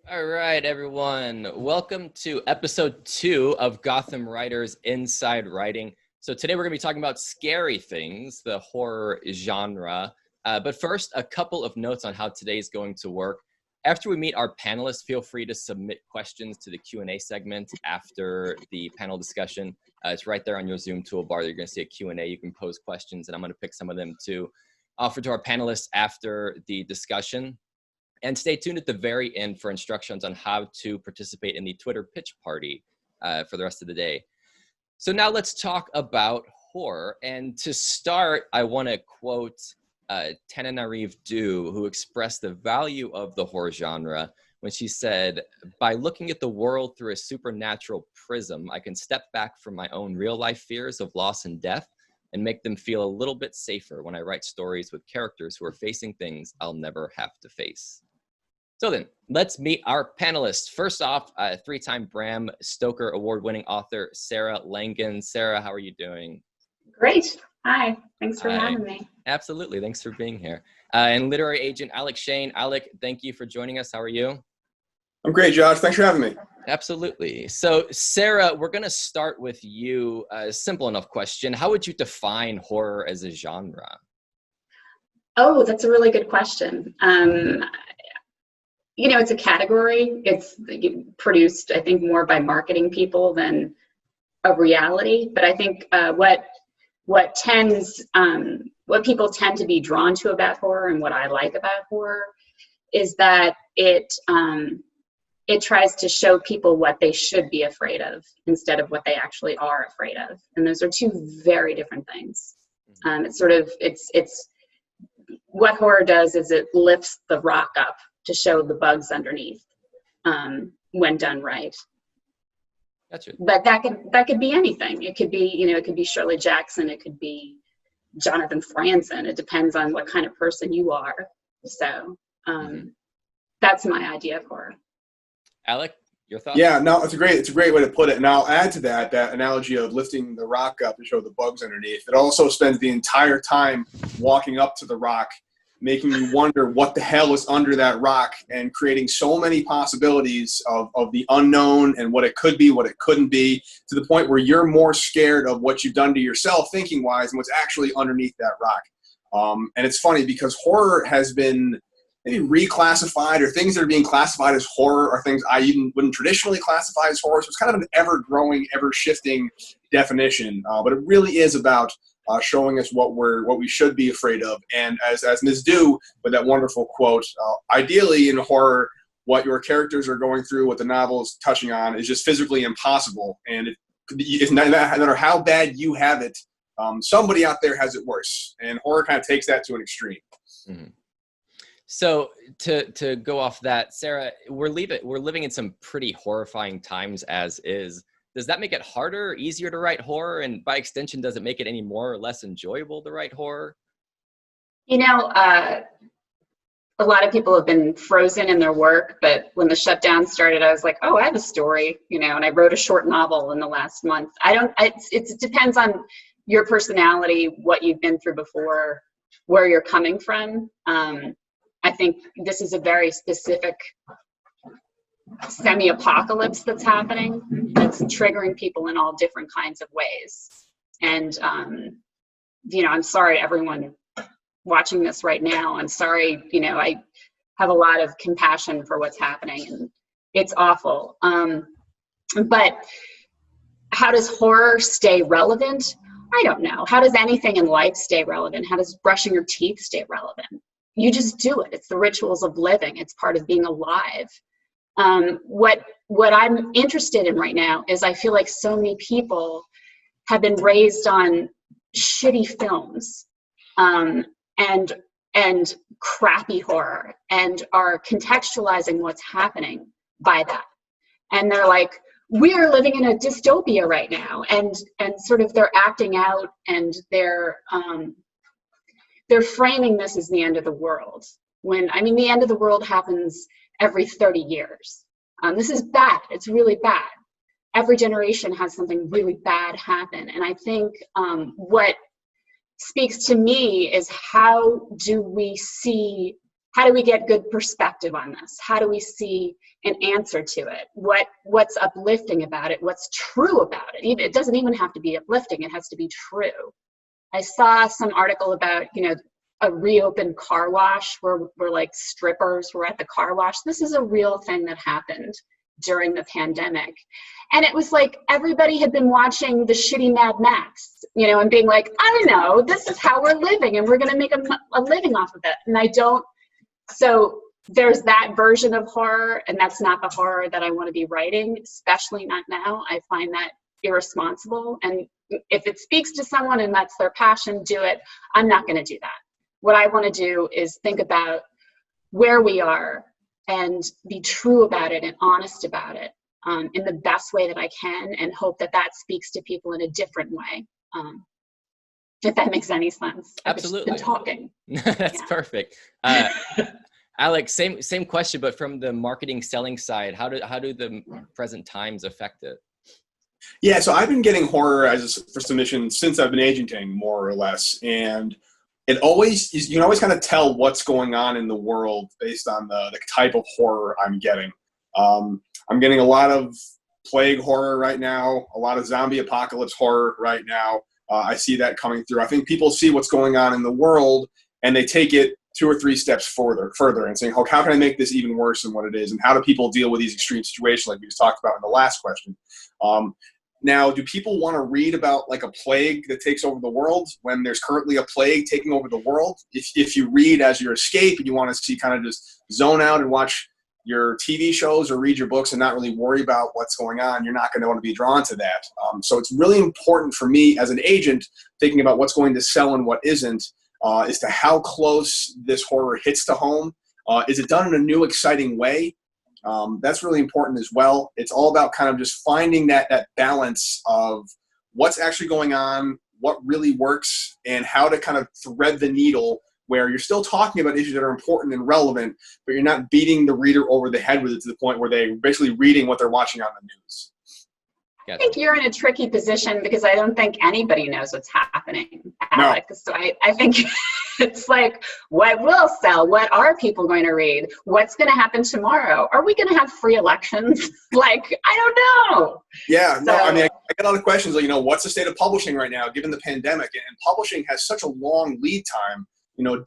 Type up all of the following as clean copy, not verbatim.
All right, everyone. Welcome to episode 2 of Gotham Writers Inside Writing. So today we're going to be talking about scary things, the horror genre. But first, a couple of notes on how today's going to work. After we meet our panelists, feel free to submit questions to the Q&A segment after the panel discussion. It's right there on your Zoom toolbar. You're going to see a Q&A. You can pose questions, and I'm going to pick some of them to offer to our panelists after the discussion. And stay tuned at the very end for instructions on how to participate in the Twitter pitch party for the rest of the day. So now let's talk about horror. And to start, I want to quote Tananarive Due, who expressed the value of the horror genre when she said, "By looking at the world through a supernatural prism, I can step back from my own real-life fears of loss and death and make them feel a little bit safer when I write stories with characters who are facing things I'll never have to face." So then, let's meet our panelists. First off, 3-time Bram Stoker-award winning author, Sarah Langan. Sarah, how are you doing? Great. Hi. Thanks for having me. Absolutely. Thanks for being here. And literary agent, Alec Shane. Alec, thank you for joining us. How are you? I'm great, Josh. Thanks for having me. Absolutely. So, Sarah, we're going to start with you. A simple enough question. How would you define horror as a genre? Oh, that's a really good question. It's a category. It's produced, I think, more by marketing people than a reality. But I think what people tend to be drawn to about horror, and what I like about horror, is that it tries to show people what they should be afraid of instead of what they actually are afraid of. And those are two very different things. It's what horror does is it lifts the rock up to show the bugs underneath when done right. Gotcha. But that could be anything. It could be Shirley Jackson. It could be Jonathan Franzen. It depends on what kind of person you are. So that's my idea of horror. Alec, your thoughts? Yeah, no, it's a great way to put it. And I'll add to that analogy of lifting the rock up to show the bugs underneath. It also spends the entire time walking up to the rock, making you wonder what the hell is under that rock, and creating so many possibilities of the unknown and what it could be, what it couldn't be, to the point where you're more scared of what you've done to yourself thinking-wise and what's actually underneath that rock. And it's funny because horror has been maybe reclassified, or things that are being classified as horror are things I even wouldn't traditionally classify as horror. So it's kind of an ever-growing, ever-shifting definition. But it really is about showing us what we should be afraid of. And as Ms. Due, with that wonderful quote, ideally in horror, what your characters are going through, what the novel is touching on, is just physically impossible. And no matter how bad you have it, somebody out there has it worse. And horror kind of takes that to an extreme. Mm-hmm. So to go off that, Sarah, we're living in some pretty horrifying times as is. Does that make it harder or easier to write horror? And by extension, does it make it any more or less enjoyable to write horror? A lot of people have been frozen in their work, but when the shutdown started, I was like, oh, I have a story, and I wrote a short novel in the last month. It depends on your personality, what you've been through before, where you're coming from. I think this is a very specific semi-apocalypse that's happening. That's triggering people in all different kinds of ways. And, I'm sorry, everyone watching this right now. I'm sorry, I have a lot of compassion for what's happening, and it's awful. But how does horror stay relevant? I don't know. How does anything in life stay relevant? How does brushing your teeth stay relevant? You just do it. It's the rituals of living. It's part of being alive. What I'm interested in right now is I feel like so many people have been raised on shitty films and crappy horror, and are contextualizing what's happening by that. And they're like, we're living in a dystopia right now, and sort of they're acting out, and they're framing this as the end of the world. When, the end of the world happens every 30 years. This is bad. It's really bad. Every generation has something really bad happen. And I think what speaks to me is how do we see how do we get good perspective on this? How do we see an answer to it? What's uplifting about it? What's true about it? It doesn't even have to be uplifting. It has to be true. I saw some article about, a reopened car wash where like strippers were at the car wash. This is a real thing that happened during the pandemic. And it was like everybody had been watching the shitty Mad Max, and being like, I don't know, this is how we're living and we're going to make a living off of it. And so there's that version of horror, and that's not the horror that I want to be writing, especially not now. I find that irresponsible. And if it speaks to someone and that's their passion, do it. I'm not going to do that. What I want to do is think about where we are and be true about it and honest about it in the best way that I can, and hope that that speaks to people in a different way. If that makes any sense. Absolutely. I've just been talking. That's perfect. Alec, same question, but from the marketing selling side, how do the present times affect it? Yeah, so I've been getting horror for submission since I've been agenting, more or less, and it always you can always kind of tell what's going on in the world based on the type of horror I'm getting. I'm getting a lot of plague horror right now, a lot of zombie apocalypse horror right now. I see that coming through. I think people see what's going on in the world and they take it 2 or 3 steps further and saying, how can I make this even worse than what it is? And how do people deal with these extreme situations like we just talked about in the last question? Now, do people want to read about like a plague that takes over the world when there's currently a plague taking over the world? If you read as your escape and you want to see kind of just zone out and watch your TV shows or read your books and not really worry about what's going on, you're not going to want to be drawn to that. So it's really important for me as an agent, thinking about what's going to sell and what isn't, as to how close this horror hits to home. Is it done in a new, exciting way? That's really important as well. It's all about kind of just finding that balance of what's actually going on, what really works, and how to kind of thread the needle where you're still talking about issues that are important and relevant, but you're not beating the reader over the head with it to the point where they're basically reading what they're watching on the news. I think you're in a tricky position because I don't think anybody knows what's happening, Alec. No. So I think it's like, what will sell? What are people going to read? What's going to happen tomorrow? Are we going to have free elections? Like, I don't know. Yeah, no, I mean, I get a lot of questions like, what's the state of publishing right now, given the pandemic? And publishing has such a long lead time.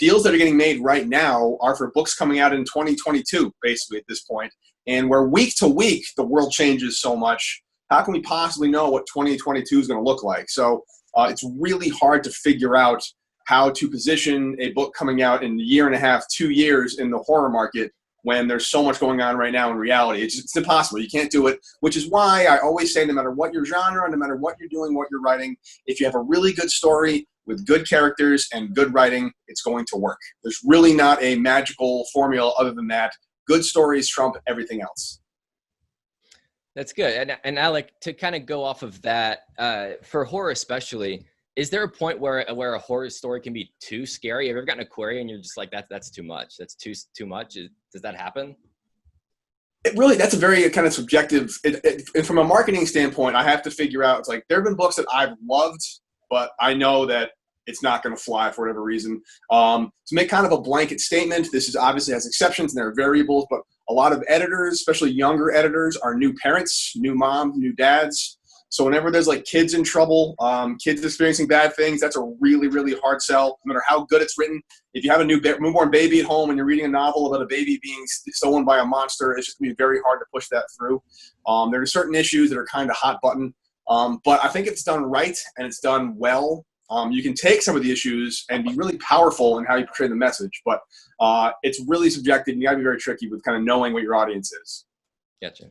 Deals that are getting made right now are for books coming out in 2022, basically, at this point. And where week to week, the world changes so much, how can we possibly know what 2022 is going to look like? So it's really hard to figure out how to position a book coming out in a year and a half, 2 years in the horror market when there's so much going on right now in reality. It's impossible. You can't do it, which is why I always say no matter what your genre, no matter what you're doing, what you're writing, if you have a really good story with good characters and good writing, it's going to work. There's really not a magical formula other than that. Good stories trump everything else. That's good. And Alec, to kind of go off of that, for horror especially, is there a point where a horror story can be too scary? Have you ever gotten a query and you're just like, that's too much? That's too much? Does that happen? That's a very kind of subjective. And from a marketing standpoint, I have to figure out, it's like, there have been books that I've loved, but I know that it's not going to fly for whatever reason. To make kind of a blanket statement, this is obviously has exceptions and there are variables, but a lot of editors, especially younger editors, are new parents, new moms, new dads. So whenever there's like kids in trouble, kids experiencing bad things, that's a really, really hard sell, no matter how good it's written. If you have a newborn baby at home and you're reading a novel about a baby being stolen by a monster, it's just going to be very hard to push that through. There are certain issues that are kind of hot button. But I think if it's done right and it's done well, you can take some of the issues and be really powerful in how you portray the message. But it's really subjective. You got to be very tricky with kind of knowing what your audience is. Gotcha.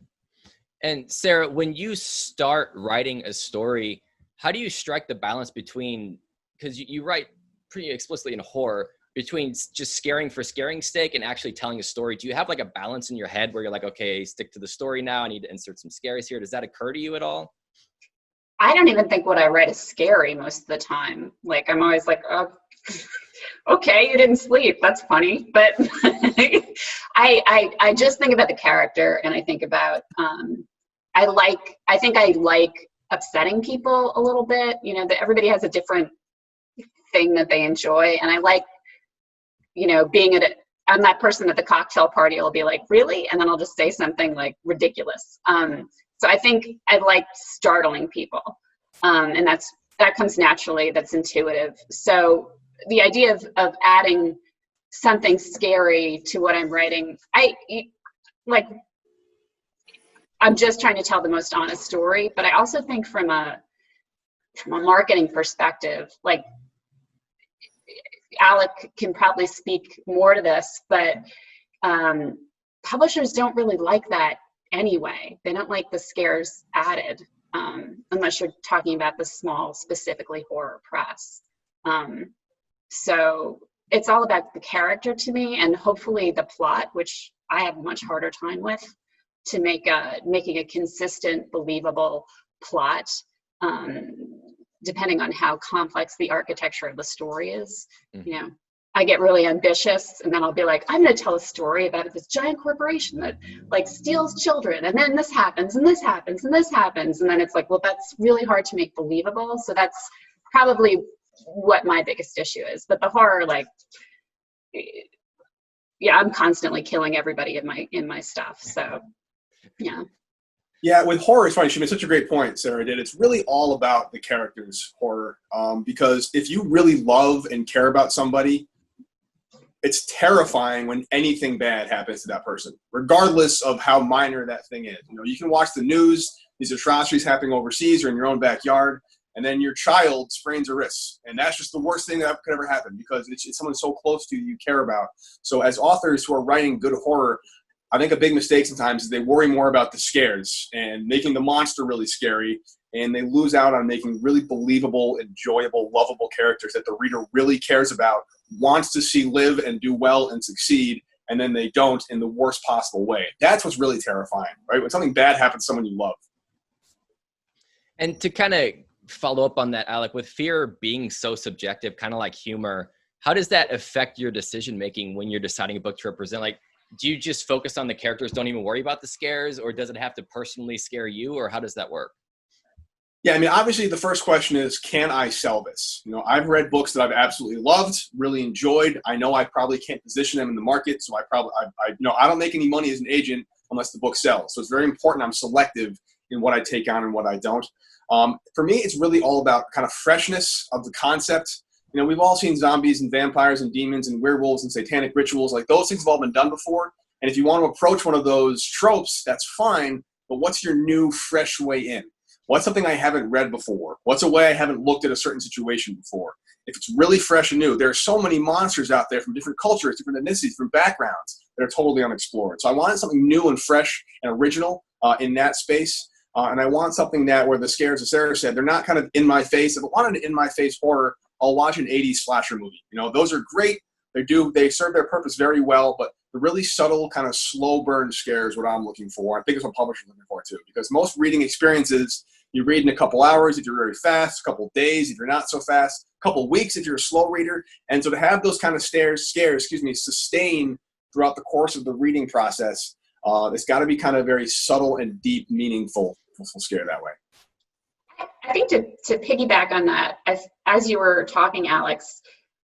And Sarah, when you start writing a story, how do you strike the balance between, because you write pretty explicitly in horror, between just scaring for scaring's sake and actually telling a story? Do you have like a balance in your head where you're like, okay, stick to the story now, I need to insert some scaries here? Does that occur to you at all? I don't even think what I write is scary most of the time. Like, I'm always like, oh, okay, you didn't sleep. That's funny. But I just think about the character, and I think about, I think I like upsetting people a little bit. That everybody has a different thing that they enjoy. And I like, being at I'm that person at the cocktail party. I'll be like, really? And then I'll just say something like ridiculous. So I think I like startling people. And that comes naturally, that's intuitive. So the idea of adding something scary to what I'm writing, I'm just trying to tell the most honest story, but I also think from a marketing perspective, like Alec can probably speak more to this, but publishers don't really like that anyway. They don't like the scares added, unless you're talking about the small, specifically horror press. So it's all about the character to me, and hopefully the plot, which I have a much harder time with, to making a consistent, believable plot, depending on how complex the architecture of the story is. You know, I get really ambitious, and then I'll be like, I'm going to tell a story about this giant corporation that like steals children, and then this happens, and this happens, and this happens, and then it's like, well, that's really hard to make believable. So that's probably what my biggest issue is. But the horror, like, yeah, I'm constantly killing everybody in my stuff. So yeah. Yeah, with horror, it's funny. She made such a great point, Sarah did. It's really all about the characters' horror. Because if you really love and care about somebody, it's terrifying when anything bad happens to that person, regardless of how minor that thing is. You know, you can watch the news, these atrocities happening overseas or in your own backyard, and then your child sprains a wrist. And that's just the worst thing that could ever happen, because it's someone so close to you care about. So as authors who are writing good horror, I think a big mistake sometimes is they worry more about the scares and making the monster really scary, and they lose out on making really believable, enjoyable, lovable characters that the reader really cares about, wants to see live and do well and succeed, and then they don't in the worst possible way. That's what's really terrifying, right? When something bad happens to someone you love. And to kind of follow up on that, Alec, with fear being so subjective, kind of like humor, how does that affect your decision-making when you're deciding a book to represent? Like, do you just focus on the characters, don't even worry about the scares, or does it have to personally scare you, or how does that work? Yeah, I mean, obviously the first question is, can I sell this? You know, I've read books that I've absolutely loved, really enjoyed. I know I probably can't position them in the market, so I don't make any money as an agent unless the book sells. So it's very important I'm selective in what I take on and what I don't. For me, it's really all about kind of freshness of the concept. You know, we've all seen zombies and vampires and demons and werewolves and satanic rituals. Like, those things have all been done before. And if you want to approach one of those tropes, that's fine. But what's your new, fresh way in? What's something I haven't read before? What's a way I haven't looked at a certain situation before? If it's really fresh and new, there are so many monsters out there from different cultures, different ethnicities, different backgrounds that are totally unexplored. So I wanted something new and fresh and original in that space. And I want something that where the scares, as Sarah said, they're not kind of in my face. If I wanted an in-my-face horror, I'll watch an 80s slasher movie. You know, those are great. They serve their purpose very well, but the really subtle, kind of slow burn scares what I'm looking for. I think it's what publishers are looking for too, because most reading experiences, you read in a couple hours if you're very fast, a couple days if you're not so fast, a couple weeks if you're a slow reader. And so to have those kind of scares, sustain throughout the course of the reading process, it's got to be kind of very subtle and deep, meaningful scare that way. I think to piggyback on that, as you were talking, Alex,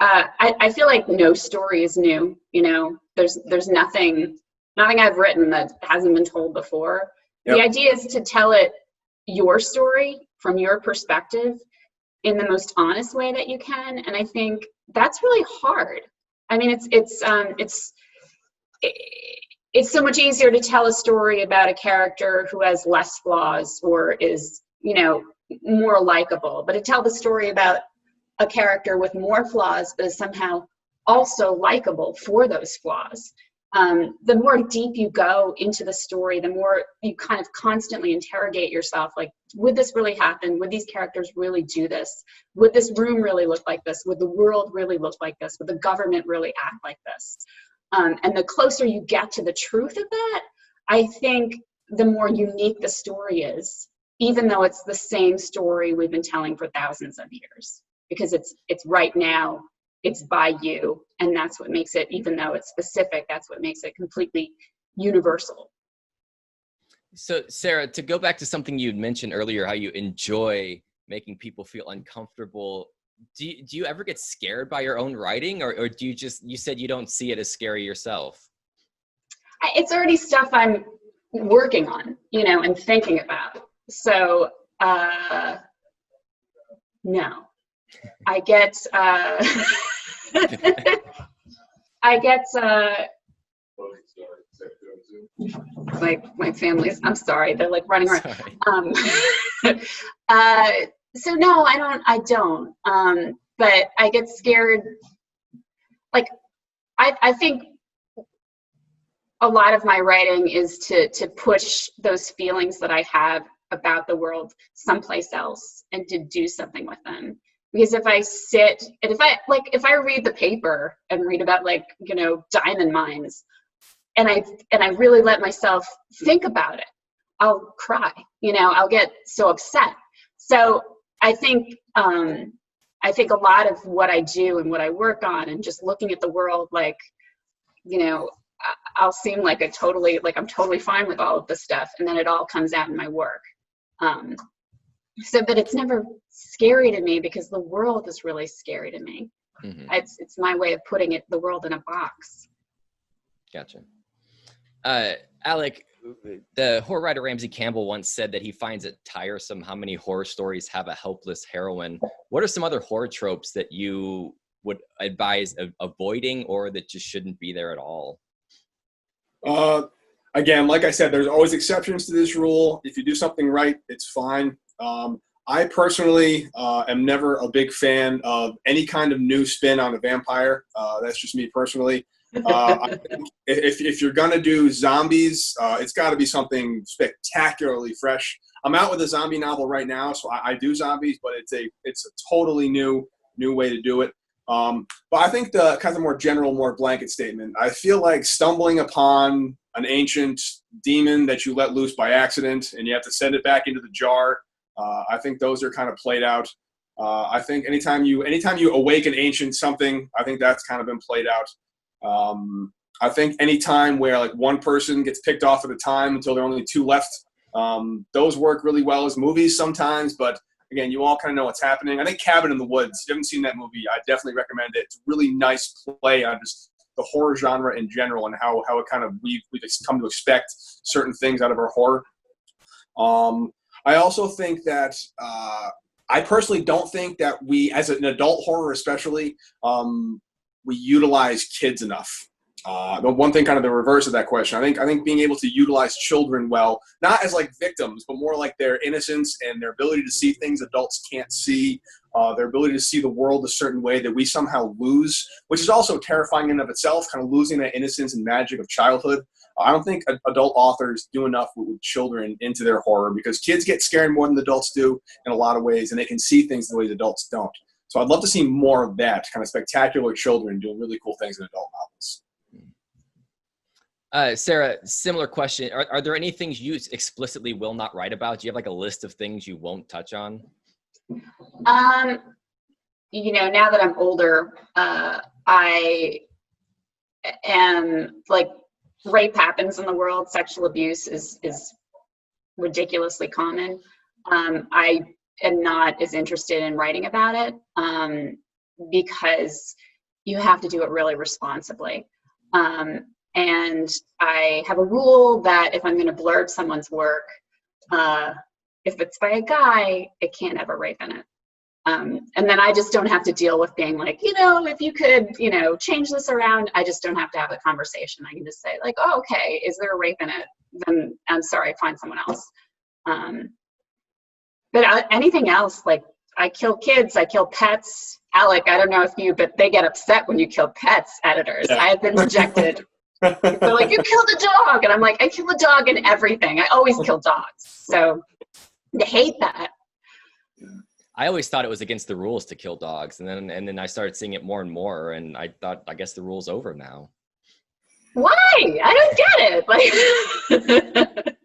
I feel like no story is new. You know, there's nothing I've written that hasn't been told before. Yep. The idea is to tell it your story from your perspective in the most honest way that you can, and I think that's really hard. I mean, it's so much easier to tell a story about a character who has less flaws or is, you know, more likable, but to tell the story about a character with more flaws but is somehow also likable for those flaws, the more deep you go into the story, the more you kind of constantly interrogate yourself, like, would this really happen? Would these characters really do this? Would this room really look like this? Would the world really look like this? Would the government really act like this? And the closer you get to the truth of that, I think the more unique the story is, even though it's the same story we've been telling for thousands of years, because it's right now, it's by you, and that's what makes it, even though it's specific, that's what makes it completely universal. So Sarah, to go back to something you'd mentioned earlier, how you enjoy making people feel uncomfortable do you ever get scared by your own writing, or do you said you don't see it as scary yourself? It's already stuff I'm working on, and thinking about. So, no, I get, my family's, I'm sorry, they're like running around. So no, I don't. But I get scared. Like, I think a lot of my writing is to push those feelings that I have about the world someplace else and to do something with them. Because if I sit, and if I read the paper and read about diamond mines, and I really let myself think about it, I'll cry, I'll get so upset. So I think a lot of what I do and what I work on and just looking at the world, I'll seem like I'm totally fine with all of this stuff, and then it all comes out in my work. But it's never scary to me because the world is really scary to me. Mm-hmm. It's my way of putting it, the world in a box. Gotcha. Alec, the horror writer Ramsey Campbell once said that he finds it tiresome how many horror stories have a helpless heroine. What are some other horror tropes that you would advise avoiding, or that just shouldn't be there at all? Again, like I said, there's always exceptions to this rule. If you do something right, it's fine. I personally am never a big fan of any kind of new spin on a vampire. That's just me personally. I think if you're gonna do zombies, it's got to be something spectacularly fresh. I'm out with a zombie novel right now, so I do zombies, but it's a totally new way to do it. But I think the kind of more general, more blanket statement, I feel like stumbling upon an ancient demon that you let loose by accident and you have to send it back into the jar, I think those are kind of played out. I think anytime you awake an ancient something, I think that's kind of been played out. I think any time where one person gets picked off at a time until there are only two left, those work really well as movies sometimes, but again, you all kind of know what's happening. I think Cabin in the Woods, if you haven't seen that movie, I definitely recommend it. It's a really nice play on just the horror genre in general and how it kind of we've come to expect certain things out of our horror. I also think that I personally don't think that we, as an adult horror especially, we utilize kids enough. The one thing, kind of the reverse of that question, I think being able to utilize children well, not as victims, but more like their innocence and their ability to see things adults can't see, their ability to see the world a certain way that we somehow lose, which is also terrifying in and of itself, kind of losing that innocence and magic of childhood. I don't think adult authors do enough with children into their horror, because kids get scared more than adults do in a lot of ways, and they can see things the way adults don't. So I'd love to see more of that, kind of spectacular children doing really cool things in adult novels. Sarah, similar question. Are there any things you explicitly will not write about? Do you have a list of things you won't touch on? Now that I'm older, I am rape happens in the world. Sexual abuse is ridiculously common. I am not as interested in writing about it because you have to do it really responsibly. And I have a rule that if I'm going to blurb someone's work, if it's by a guy, it can't have a rape in it. And then I just don't have to deal with being if you could, change this around. I just don't have to have a conversation. I can just say oh, okay, is there a rape in it? Then I'm sorry, find someone else. But anything else, I kill kids, I kill pets. Alec, I don't know if but they get upset when you kill pets, editors. Yeah. I have been rejected. They're you killed a dog. And I'm I kill a dog in everything. I always kill dogs. So they hate that. I always thought it was against the rules to kill dogs. And then I started seeing it more and more. And I thought, I guess the rule's over now. Why? I don't get it.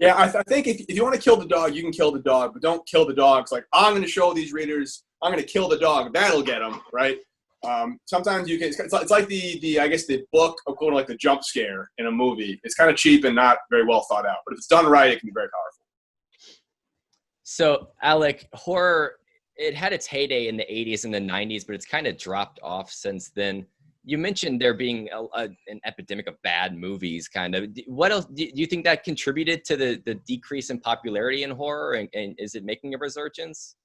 Yeah, I think if you want to kill the dog, you can kill the dog. But don't kill the dogs. I'm going to show these readers, I'm going to kill the dog. That'll get them, right? Sometimes you can. It's like the I guess the book equivalent, the jump scare in a movie. It's kind of cheap and not very well thought out, but if it's done right, it can be very powerful. So, Alec, horror it had its heyday in the 80s and the 90s, but it's kind of dropped off since then. You mentioned there being an epidemic of bad movies, kind of. What else do you think that contributed to the decrease in popularity in horror, and is it making a resurgence?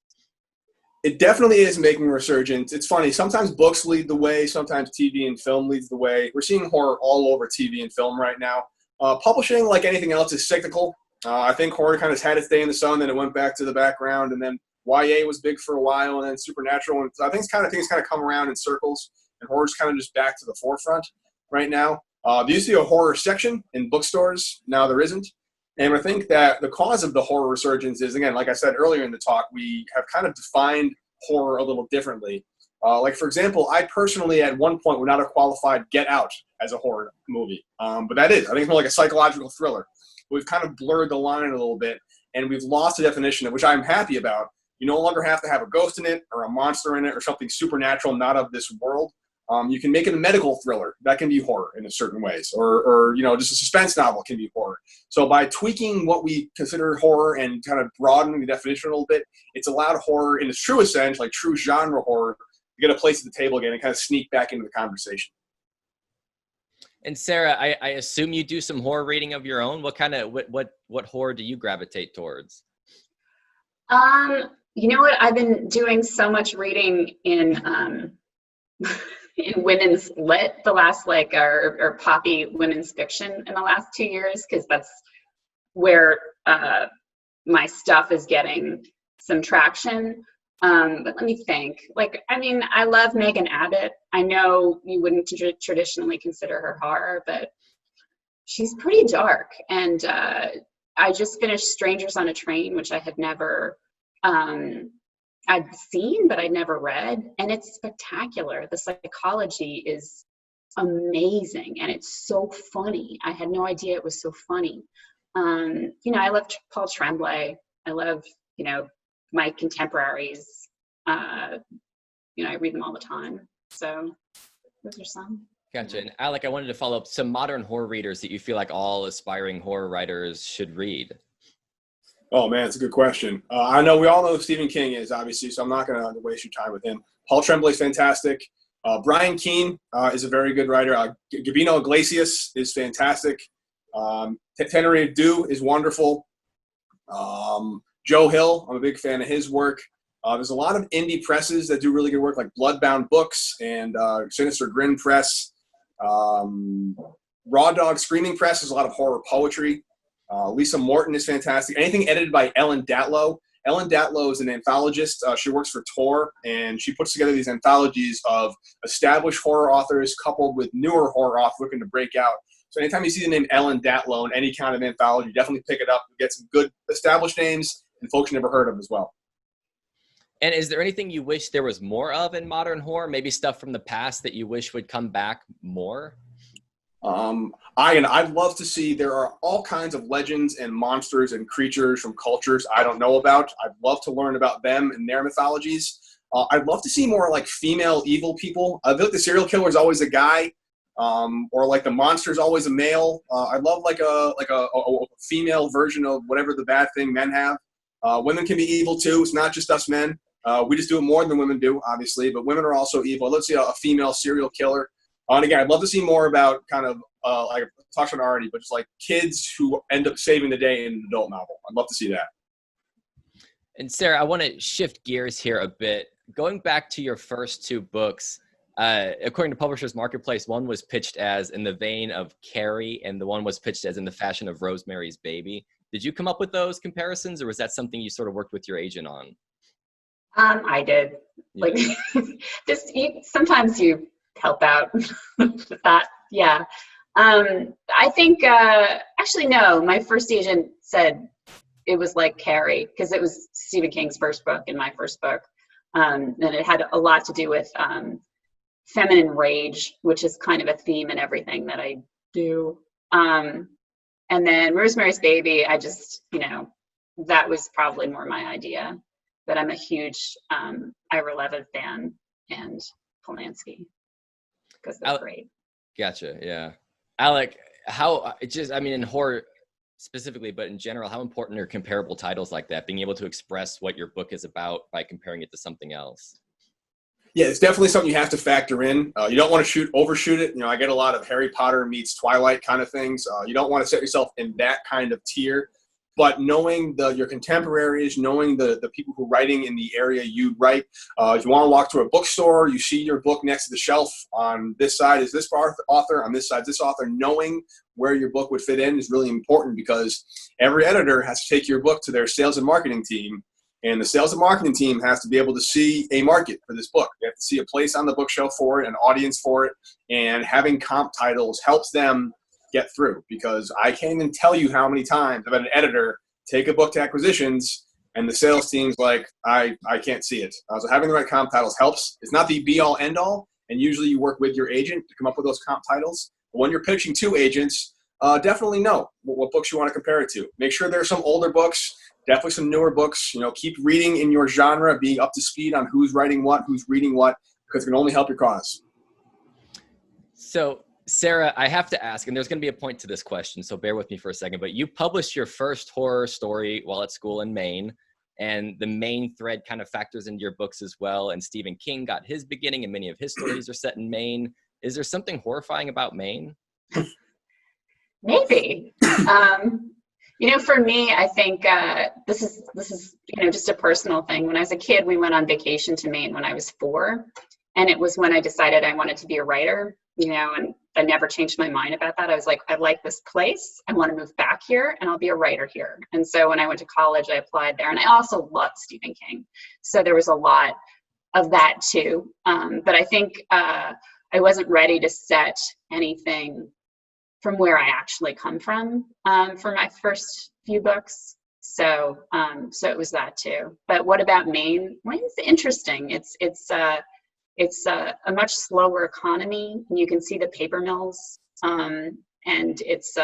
It definitely is making a resurgence. It's funny. Sometimes books lead the way. Sometimes TV and film leads the way. We're seeing horror all over TV and film right now. Publishing, like anything else, is cyclical. I think horror kind of had its day in the sun, then it went back to the background, and then YA was big for a while, and then supernatural. And I think things kind of come around in circles, and horror's kind of just back to the forefront right now. There used to be a horror section in bookstores. Now there isn't. And I think that the cause of the horror resurgence is, again, like I said earlier in the talk, we have kind of defined horror a little differently. Like, for example, I personally at one point would not have qualified Get Out as a horror movie. But that is. I think it's more like a psychological thriller. We've kind of blurred the line a little bit, and we've lost the definition of which I'm happy about. You no longer have to have a ghost in it or a monster in it or something supernatural, not of this world. You can make it a medical thriller. That can be horror in certain ways. Or just a suspense novel can be horror. So by tweaking what we consider horror and kind of broadening the definition a little bit, it's allowed horror in its truest sense, like true genre horror, to get a place at the table again and kind of sneak back into the conversation. And Sarah, I assume you do some horror reading of your own. What kind of, what horror do you gravitate towards? You know what? I've been doing so much reading in in women's lit the last or poppy women's fiction in the last 2 years, because that's where my stuff is getting some traction. But let me think. I love Megan Abbott. I know you wouldn't traditionally consider her horror, but she's pretty dark. And I just finished Strangers on a Train, which I had never I'd seen, but I'd never read, and it's spectacular. The psychology is amazing, and it's so funny. I had no idea it was so funny. I love Paul Tremblay. I love, my contemporaries. I read them all the time. So those are some. Gotcha. And Alec, I wanted to follow up some modern horror readers that you feel like all aspiring horror writers should read. Oh, man, it's a good question. I know we all know who Stephen King is, obviously, so I'm not going to waste your time with him. Paul Tremblay is fantastic. Brian Keene is a very good writer. Gabino Iglesias is fantastic. Tenere Du is wonderful. Joe Hill, I'm a big fan of his work. There's a lot of indie presses that do really good work, like Bloodbound Books and Sinister Grin Press. Raw Dog Screaming Press is a lot of horror poetry. Lisa Morton is fantastic. Anything edited by Ellen Datlow. Ellen Datlow is an anthologist. She works for Tor, and she puts together these anthologies of established horror authors coupled with newer horror authors looking to break out. So anytime you see the name Ellen Datlow in any kind of anthology, definitely pick it up. You get some good established names and folks you never heard of as well. And is there anything you wish there was more of in modern horror? Maybe stuff from the past that you wish would come back more? I'd love to see, there are all kinds of legends and monsters and creatures from cultures I don't know about. I'd love to learn about them and their mythologies. I'd love to see more like female evil people. I feel like the serial killer is always a guy, or like the monster is always a male. I'd love like a female version of whatever the bad thing men have. Women can be evil too. It's not just us men. We just do it more than women do, obviously, but women are also evil. Let's see a female serial killer. And again, I'd love to see more about kind of, like I talked about already, but just like kids who end up saving the day in an adult novel. I'd love to see that. And Sarah, I want to shift gears here a bit. Going back to your first two books, according to Publishers Marketplace, one was pitched as in the vein of Carrie, and the one was pitched as in the fashion of Rosemary's Baby. Did you come up with those comparisons, or was that something you sort of worked with your agent on? I did. Yeah. Sometimes you help out with that. Yeah. I think, actually, no, my first agent said it was like Carrie, because it was Stephen King's first book and my first book. And it had a lot to do with feminine rage, which is kind of a theme in everything that I do. And then Rosemary's Baby, I just, that was probably more my idea. But I'm a huge Ira Levin fan and Polanski, because they're great. Gotcha. Yeah. Alec, in horror, specifically, but in general, how important are comparable titles like that, being able to express what your book is about by comparing it to something else? Yeah, it's definitely something you have to factor in. You don't want to overshoot it. I get a lot of Harry Potter meets Twilight kind of things. You don't want to set yourself in that kind of tier. But knowing your contemporaries, knowing the people who are writing in the area you write, if you want to walk to a bookstore, you see your book next to the shelf. On this side is this author, on this side is this author. Knowing where your book would fit in is really important, because every editor has to take your book to their sales and marketing team. And the sales and marketing team has to be able to see a market for this book. They have to see a place on the bookshelf for it, an audience for it, and having comp titles helps them get through, because I can't even tell you how many times I've had an editor take a book to acquisitions and the sales team's like, I can't see it. So having the right comp titles helps. It's not the be all end all, and usually you work with your agent to come up with those comp titles. But when you're pitching to agents, definitely know what books you want to compare it to. Make sure there are some older books, definitely some newer books. Keep reading in your genre, being up to speed on who's writing what, who's reading what, because it can only help your cause. So, Sarah, I have to ask, and there's going to be a point to this question, so bear with me for a second, but you published your first horror story while at school in Maine, and the Maine thread kind of factors into your books as well, and Stephen King got his beginning, and many of his stories are set in Maine. Is there something horrifying about Maine? Maybe. For me, I think this is just a personal thing. When I was a kid, we went on vacation to Maine when I was 4, and it was when I decided I wanted to be a writer, and I never changed my mind about that. I was like, I like this place. I want to move back here, and I'll be a writer here. And so when I went to college, I applied there, and I also loved Stephen King. So there was a lot of that too. But I think I wasn't ready to set anything from where I actually come from for my first few books. So it was that too. But what about Maine? Maine's interesting. It's a much slower economy, and you can see the paper mills. And it's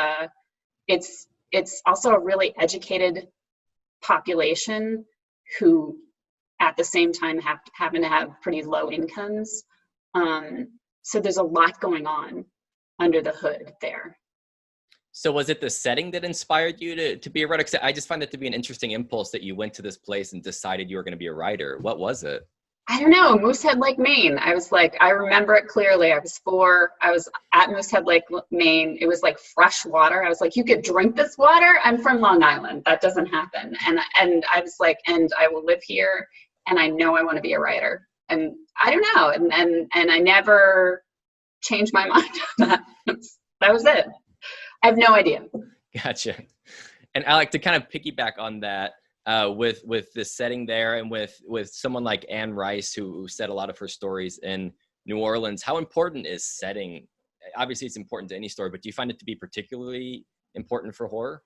also a really educated population who at the same time happen to have pretty low incomes. So there's a lot going on under the hood there. So was it the setting that inspired you to be a writer? 'Cause I just find that to be an interesting impulse that you went to this place and decided you were going to be a writer. What was it? I don't know, Moosehead Lake, Maine. I remember it clearly. I was 4. I was at Moosehead Lake, Maine. It was like fresh water. I was like, you could drink this water? I'm from Long Island. That doesn't happen. And I was like, and I will live here, and I know I want to be a writer. And I don't know. And I never changed my mind on that. That was it. I have no idea. Gotcha. And Alec, to kind of piggyback on that, with the setting there, and with someone like Anne Rice, who set a lot of her stories in New Orleans, how important is setting? Obviously, it's important to any story, but do you find it to be particularly important for horror?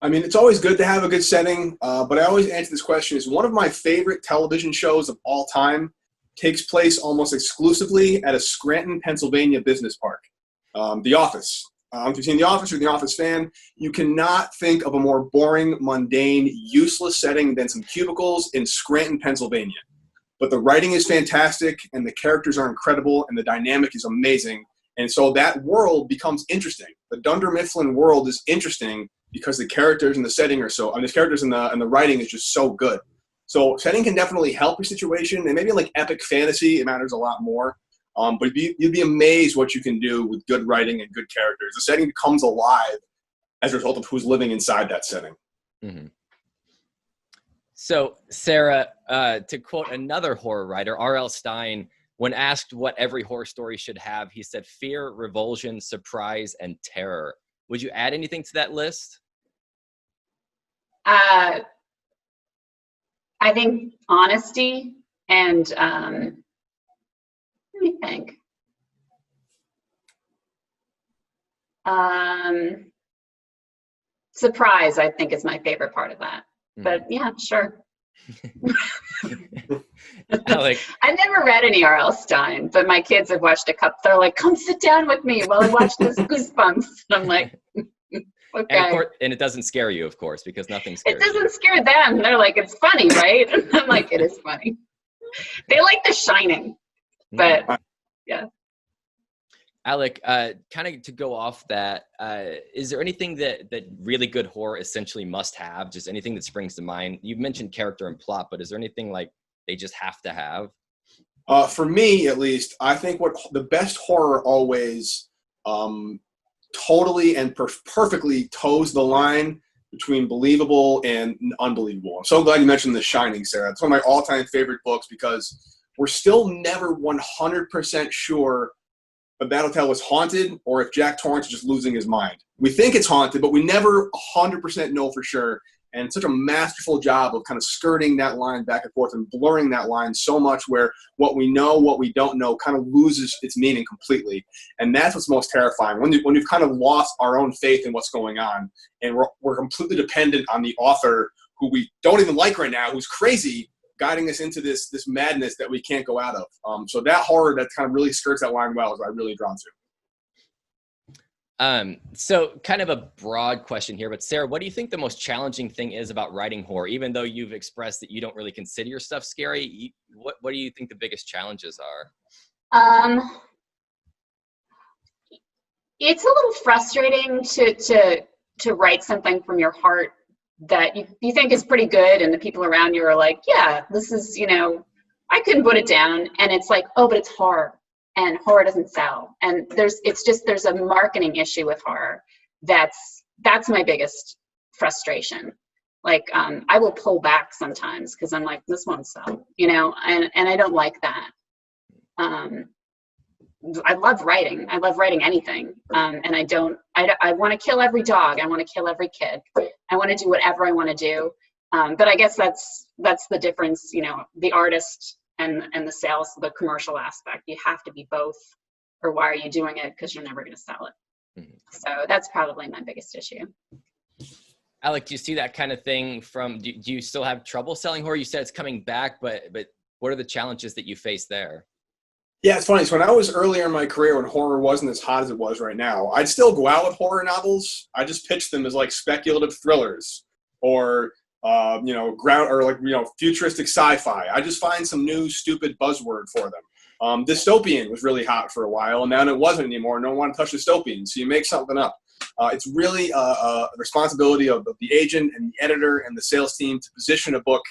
I mean, it's always good to have a good setting, but I always answer this question is one of my favorite television shows of all time takes place almost exclusively at a Scranton, Pennsylvania business park, The Office. If you've seen The Office or The Office fan, you cannot think of a more boring, mundane, useless setting than some cubicles in Scranton, Pennsylvania. But the writing is fantastic, and the characters are incredible, and the dynamic is amazing. And so that world becomes interesting. The Dunder Mifflin world is interesting because the characters and the setting are the characters and the writing is just so good. So setting can definitely help your situation, and maybe like epic fantasy, it matters a lot more. But you'd be amazed what you can do with good writing and good characters. The setting becomes alive as a result of who's living inside that setting. Mm-hmm. So, Sarah, to quote another horror writer, R.L. Stine, when asked what every horror story should have, he said fear, revulsion, surprise, and terror. Would you add anything to that list? I think honesty and let me think. Surprise, I think, is my favorite part of that. But yeah, sure. Alec, I've never read any R.L. Stine, but my kids have watched a couple. They're like, come sit down with me while I watch this Goosebumps. And I'm like, okay. And it doesn't scare you, of course, because nothing scares you. It doesn't scare them. They're like, it's funny, right? And I'm like, it is funny. They like The Shining, but yeah. Alec, kind of to go off that, is there anything that really good horror essentially must have? Just anything that springs to mind? You've mentioned character and plot, but is there anything like they just have to have? For me, at least, I think what the best horror always totally and perfectly toes the line between believable and unbelievable. I'm so glad you mentioned The Shining, Sarah. It's one of my all-time favorite books because we're still never 100% sure if that hotel was haunted or if Jack Torrance is just losing his mind. We think it's haunted, but we never 100% know for sure. And such a masterful job of kind of skirting that line back and forth and blurring that line so much where what we know, what we don't know kind of loses its meaning completely. And that's what's most terrifying. When we've kind of lost our own faith in what's going on and we're completely dependent on the author who we don't even like right now, who's crazy, guiding us into this madness that we can't go out of. So that horror that kind of really skirts that line well is what I'm really drawn to. So kind of a broad question here, but Sarah, what do you think the most challenging thing is about writing horror? Even though you've expressed that you don't really consider your stuff scary, what do you think the biggest challenges are? It's a little frustrating to write something from your heart that you think is pretty good, and the people around you are like, yeah, this is, I couldn't put it down. And it's like, oh, but it's horror. And horror doesn't sell. And there's a marketing issue with horror. That's my biggest frustration. Like, I will pull back sometimes because I'm like, this won't sell, and I don't like that. I love writing. I love writing anything. And I want to kill every dog. I want to kill every kid. I want to do whatever I want to do. But I guess that's the difference, the artist and the sales, the commercial aspect. You have to be both, or why are you doing it? Because you're never going to sell it. Mm-hmm. So that's probably my biggest issue. Alec, do you see that kind of thing do you still have trouble selling horror? You said it's coming back, but what are the challenges that you face there? Yeah, it's funny. So when I was earlier in my career, when horror wasn't as hot as it was right now, I'd still go out with horror novels. I just pitched them as like speculative thrillers or futuristic sci-fi. I just find some new stupid buzzword for them. Dystopian was really hot for a while, and now it wasn't anymore. No one wanted to touch dystopian, so you make something up. It's really a responsibility of the agent and the editor and the sales team to position a book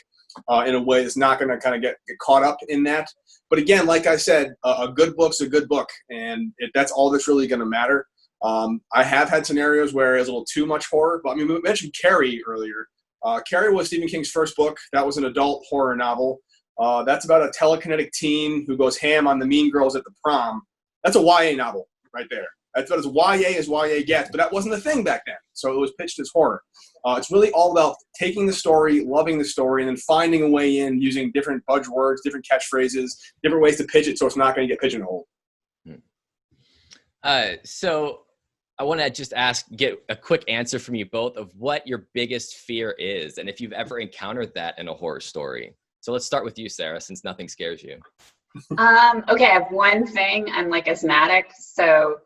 in a way that's not going to kind of get caught up in that. But again, like I said, a good book's a good book, and that's all that's really going to matter. I have had scenarios where it's a little too much horror, but we mentioned Carrie earlier. Carrie was Stephen King's first book. That was an adult horror novel. That's about a telekinetic teen who goes ham on the mean girls at the prom. That's a YA novel right there. That's about as YA gets, but that wasn't a thing back then. So it was pitched as horror. It's really all about taking the story, loving the story, and then finding a way in using different buzzwords, different catchphrases, different ways to pitch it so it's not going to get pigeonholed. So I want to just get a quick answer from you both of what your biggest fear is, and if you've ever encountered that in a horror story. So let's start with you, Sarah, since nothing scares you. Okay, I have one thing. I'm like asthmatic, so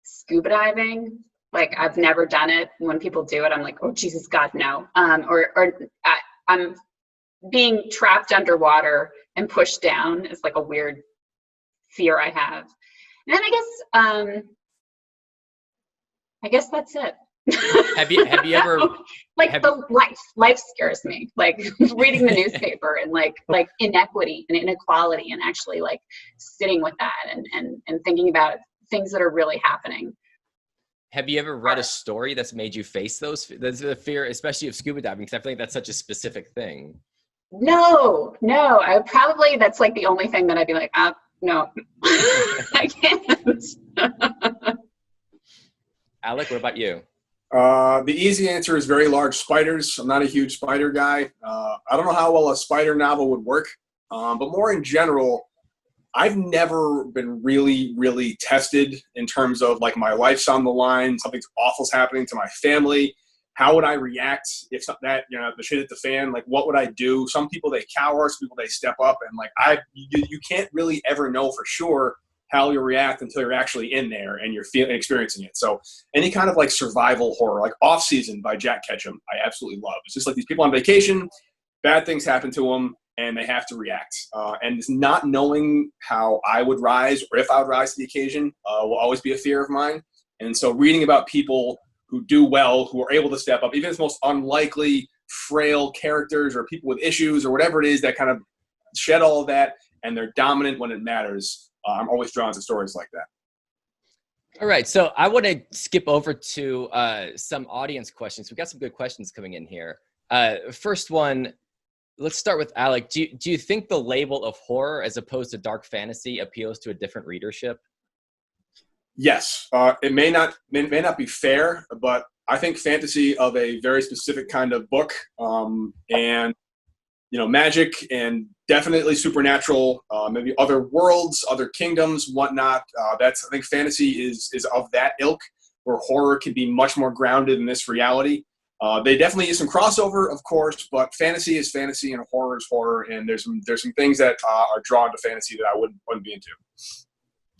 scuba diving. Like, I've never done it. When people do it, I'm like, oh, Jesus, God, no. I'm being trapped underwater and pushed down is like a weird fear I have. And then I guess that's it. Have you ever life scares me, like reading the newspaper and like inequity and inequality, and actually like sitting with that and thinking about things that are really happening. Have you ever read a story that's made you face the fear, especially of scuba diving? Because I feel like that's such a specific thing. No, that's like the only thing that I'd be like, no, I can't. Alec, what about you? The easy answer is very large spiders. I'm not a huge spider guy. I don't know how well a spider novel would work, but more in general, I've never been really, really tested in terms of like my life's on the line, something awful's happening to my family. How would I react if the shit hit the fan? Like, what would I do? Some people, they cower, some people, they step up, and like you can't really ever know for sure how you'll react until you're actually in there and you're experiencing it. So any kind of like survival horror, like Off Season by Jack Ketchum, I absolutely love. It's just like these people on vacation, bad things happen to them, and they have to react. And it's not knowing how I would rise or if I would rise to the occasion will always be a fear of mine. And so reading about people who do well, who are able to step up, even its most unlikely, frail characters or people with issues or whatever it is that kind of shed all of that, and they're dominant when it matters. I'm always drawn to stories like that. All right, so I want to skip over to some audience questions. We've got some good questions coming in here. First one, let's start with Alec. Do you think the label of horror as opposed to dark fantasy appeals to a different readership? Yes, it may not be fair, but I think fantasy of a very specific kind of book, and magic and definitely supernatural, maybe other worlds, other kingdoms, whatnot. I think fantasy is of that ilk, where horror can be much more grounded in this reality. They definitely use some crossover, of course, but fantasy is fantasy and horror is horror, and there's some things that are drawn to fantasy that I wouldn't be into.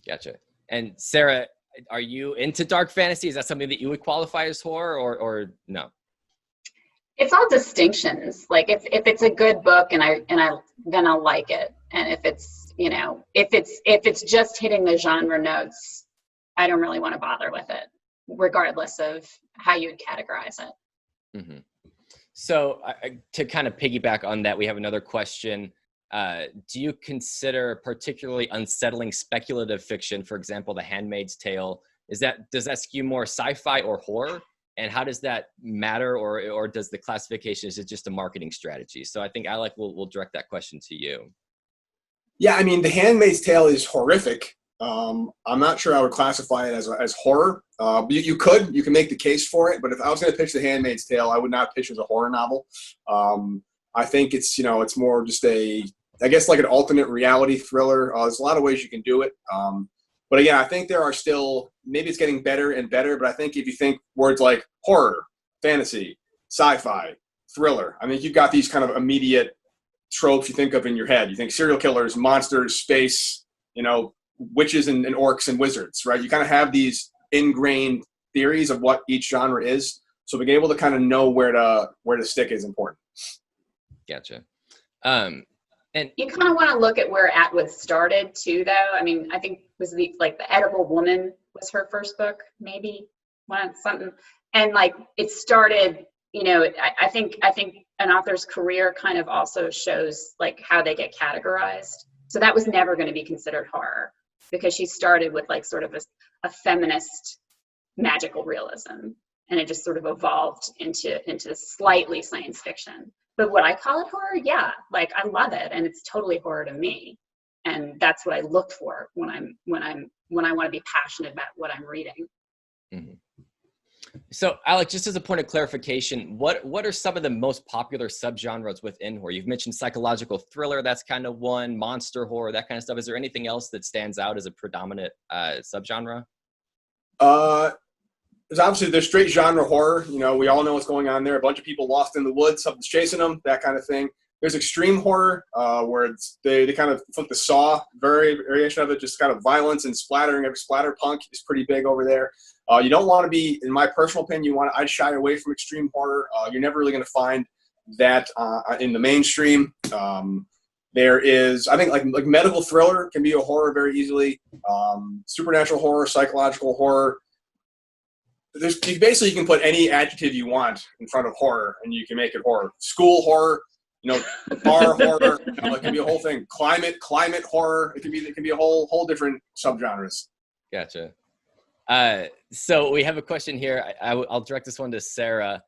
Gotcha. And Sarah, are you into dark fantasy? Is that something that you would qualify as horror, or no? It's all distinctions. Like if it's a good book and then I'll like it. And if it's if it's just hitting the genre notes, I don't really want to bother with it, regardless of how you would categorize it. Mm-hmm. So to kind of piggyback on that, we have another question. Do you consider particularly unsettling speculative fiction, for example, The Handmaid's Tale? Does that skew more sci-fi or horror? And how does that matter, or does the classification, is it just a marketing strategy? So I think Alec will direct that question to you. Yeah, I mean, The Handmaid's Tale is horrific. I'm not sure I would classify it as horror. You can make the case for it, but if I was going to pitch The Handmaid's Tale, I would not pitch it as a horror novel. I think it's more just I guess like an alternate reality thriller. There's a lot of ways you can do it. But again, I think there are still, maybe it's getting better and better, but I think if you think words like horror, fantasy, sci-fi, thriller, I mean, you've got these kind of immediate tropes you think of in your head. You think serial killers, monsters, space, witches and orcs and wizards, right? You kind of have these ingrained theories of what each genre is. So being able to kind of know where to stick is important. Gotcha. And you kind of want to look at where Atwood started too, though. I mean, I think it was the Edible Woman was her first book, maybe something. And it started, I think an author's career kind of also shows how they get categorized. So that was never going to be considered horror, because she started with sort of a feminist magical realism, and it just sort of evolved into slightly science fiction. But would I call it horror? Yeah, I love it, and it's totally horror to me, and that's what I look for when I want to be passionate about what I'm reading. Mm-hmm. So, Alec, just as a point of clarification, what are some of the most popular subgenres within horror? You've mentioned psychological thriller, that's kind of one, monster horror, that kind of stuff. Is there anything else that stands out as a predominant subgenre? There's straight genre horror. We all know what's going on there. A bunch of people lost in the woods, something's chasing them, that kind of thing. There's extreme horror, where they kind of flip the Saw variation of it, just kind of violence and splattering. Every splatter punk is pretty big over there. You don't want to be, in my personal opinion, I'd shy away from extreme horror. You're never really going to find that in the mainstream. There is, I think, like medical thriller can be a horror very easily. Supernatural horror, psychological horror. You can put any adjective you want in front of horror, and you can make it horror. School horror, bar horror. It can be a whole thing. Climate horror. It can be a whole different subgenres. Gotcha. So we have a question here. I'll direct this one to Sarah.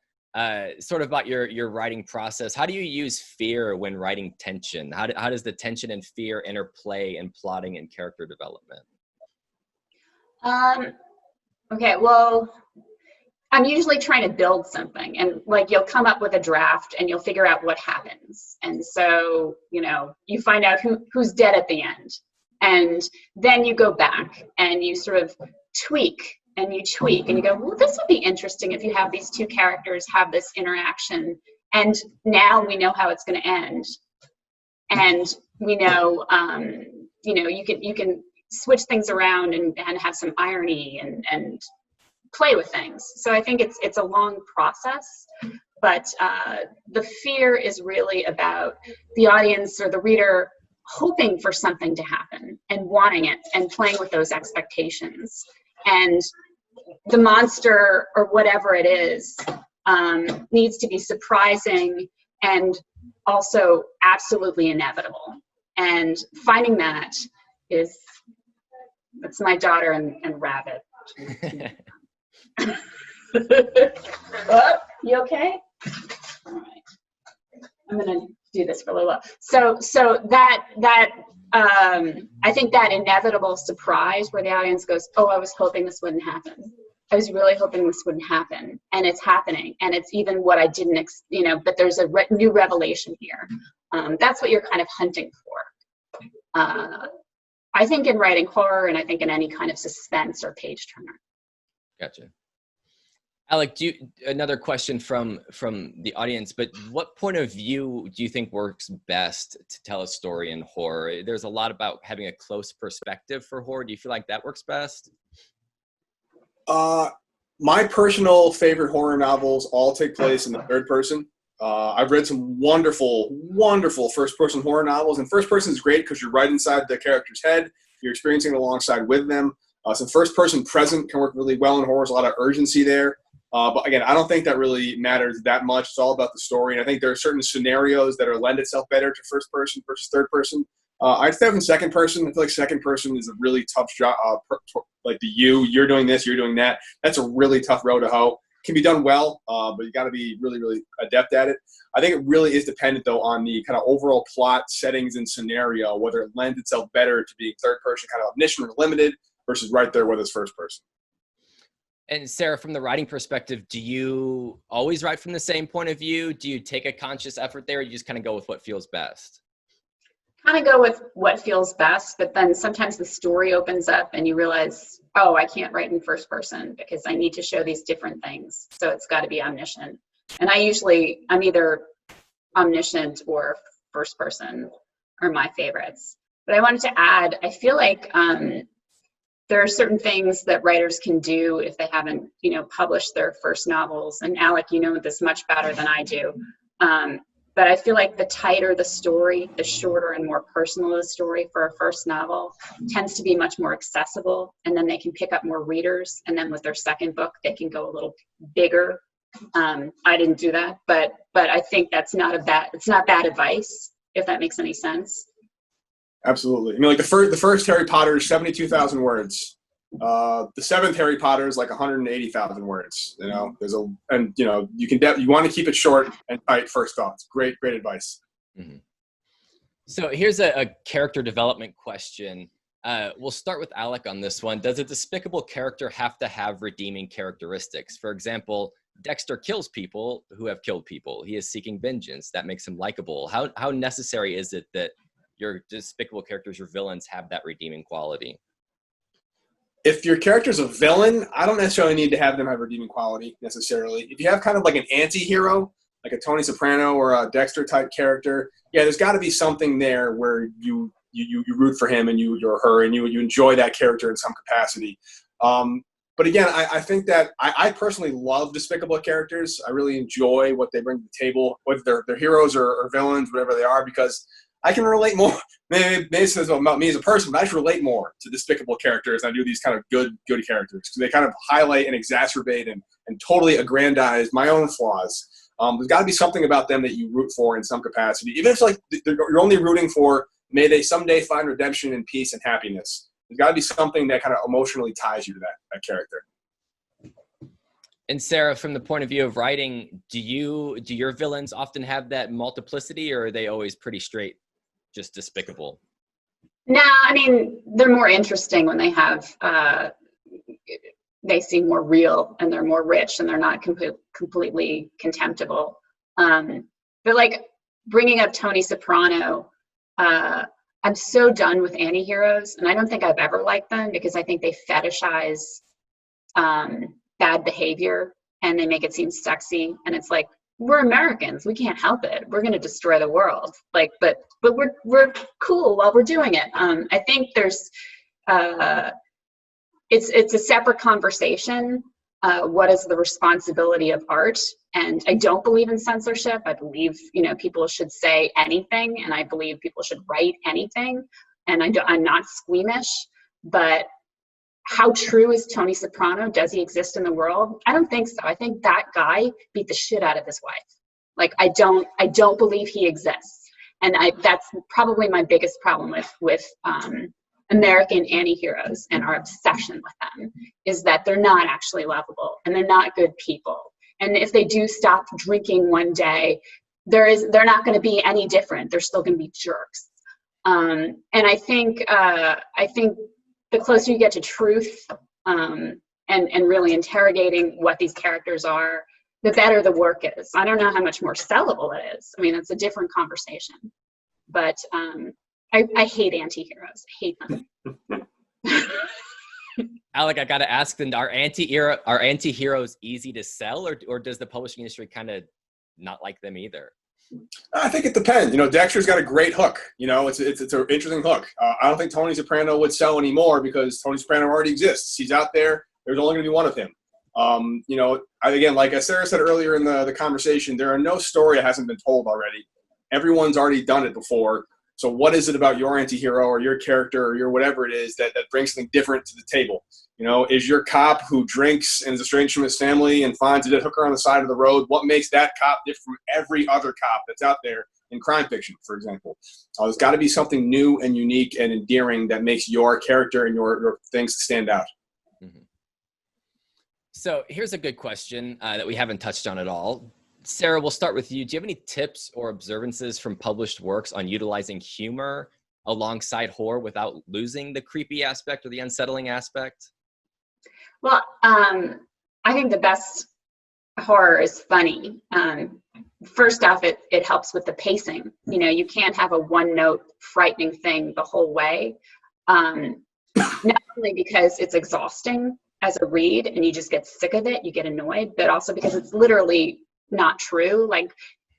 Sort of about your writing process. How do you use fear when writing tension? How does the tension and fear interplay in plotting and character development? Okay, well, I'm usually trying to build something, and you'll come up with a draft and you'll figure out what happens. And so, you find out who's dead at the end. And then you go back and you sort of tweak and you go, well, this would be interesting if you have these two characters have this interaction, and now we know how it's going to end. And we know, you can switch things around and have some irony and play with things. So I think it's a long process, but the fear is really about the audience or the reader hoping for something to happen and wanting it and playing with those expectations. And the monster or whatever it is needs to be surprising and also absolutely inevitable. And finding that is, that's my daughter and Rabbit. Oh, you okay? All right. I'm gonna do this for a little while. So that I think that inevitable surprise where the audience goes, oh, I was hoping this wouldn't happen. I was really hoping this wouldn't happen, and it's happening, and it's even what I didn't, but there's a new revelation here. That's what you're kind of hunting for. I think in writing horror, and I think in any kind of suspense or page turner. Gotcha. Alec, another question from the audience, but what point of view do you think works best to tell a story in horror? There's a lot about having a close perspective for horror. Do you feel like that works best? My personal favorite horror novels all take place in the third person. I've read some wonderful, wonderful first-person horror novels, and first person is great because you're right inside the character's head. You're experiencing it alongside with them. Some first-person present can work really well in horror. There's a lot of urgency there. But again, I don't think that really matters that much. It's all about the story. And I think there are certain scenarios that lend itself better to first person versus third person. I'd stay in second person. I feel like second person is a really tough job. Like you're doing this, you're doing that. That's a really tough row to hoe. Can be done well, but you got to be really, really adept at it. I think it really is dependent, though, on the kind of overall plot, settings, and scenario, whether it lends itself better to being third person, kind of omniscient or limited, versus right there with its first person. And Sarah, from the writing perspective, do you always write from the same point of view? Do you take a conscious effort there, or you just kind of go with what feels best? Kind of go with what feels best, but then sometimes the story opens up and you realize, oh, I can't write in first person because I need to show these different things. So it's got to be omniscient. And I'm either omniscient or first person are my favorites. But I wanted to add, I feel like there are certain things that writers can do if they haven't, published their first novels. And Alec, you know this much better than I do. But I feel like the tighter the story, the shorter and more personal the story for a first novel tends to be much more accessible. And then they can pick up more readers. And then with their second book, they can go a little bigger. I didn't do that, but I think it's not bad advice, if that makes any sense. Absolutely. I mean, like the first Harry Potter is 72,000 words. The seventh Harry Potter is like 180,000 words. You want to keep it short and tight. First off, it's great advice. Mm-hmm. So here's a character development question. We'll start with Alec on this one. Does a despicable character have to have redeeming characteristics? For example, Dexter kills people who have killed people. He is seeking vengeance. That makes him likable. How necessary is it that your despicable characters, your villains, have that redeeming quality? If your character's a villain, I don't necessarily need to have them have redeeming quality necessarily. If you have kind of like an anti-hero, like a Tony Soprano or a Dexter type character, yeah, there's got to be something there where you root for him and or her and you enjoy that character in some capacity. But again, I think that I personally love despicable characters. I really enjoy what they bring to the table, whether they're heroes or villains, whatever they are, because I can relate more. Maybe it says about me as a person, but I should relate more to despicable characters than I do these kind of good characters, because they kind of highlight and exacerbate and totally aggrandize my own flaws. There's got to be something about them that you root for in some capacity, even if it's like you're only rooting for may they someday find redemption and peace and happiness. There's got to be something that kind of emotionally ties you to that character. And Sarah, from the point of view of writing, do your villains often have that multiplicity, or are they always pretty straight, just despicable? No, I mean, they're more interesting when they have, they seem more real and they're more rich and they're not completely contemptible. But like bringing up Tony Soprano, I'm so done with anti-heroes, and I don't think I've ever liked them because I think they fetishize bad behavior and they make it seem sexy. And it's like, we're Americans, we can't help it. We're going to destroy the world. Like, but we're cool while we're doing it. I think there's it's a separate conversation. What is the responsibility of art And I don't believe in censorship. I believe, people should say anything, and I believe people should write anything. And I'm not squeamish, but how true is Tony Soprano? Does he exist in the world? I don't think so. I think that guy beat the shit out of his wife. Like, I don't believe he exists. And that's probably my biggest problem with American anti-heroes and our obsession with them, is that they're not actually lovable and they're not good people. And if they do stop drinking one day, they're not going to be any different. They're still going to be jerks. And I think the closer you get to truth and really interrogating what these characters are, the better the work is. I don't know how much more sellable it is. I mean, it's a different conversation. But I hate anti-heroes. I hate them. Alec, I got to ask then, are anti-heroes easy to sell, or does the publishing industry kind of not like them either? I think it depends. Dexter's got a great hook. It's an interesting hook. I don't think Tony Soprano would sell anymore because Tony Soprano already exists. He's out there. There's only going to be one of him. Again, like as Sarah said earlier in the conversation, there are no story that hasn't been told already. Everyone's already done it before. So what is it about your anti-hero or your character or your whatever it is that brings something different to the table? Is your cop who drinks and is estranged from his family and finds a dead hooker on the side of the road, what makes that cop different from every other cop that's out there in crime fiction, for example? There's got to be something new and unique and endearing that makes your character and your things stand out. Mm-hmm. So here's a good question that we haven't touched on at all. Sarah, we'll start with you. Do you have any tips or observances from published works on utilizing humor alongside horror without losing the creepy aspect or the unsettling aspect? Well, I think the best horror is funny. First off, it helps with the pacing. You can't have a one-note frightening thing the whole way. Not only because it's exhausting as a read and you just get sick of it, you get annoyed, but also because it's literally not true. Like,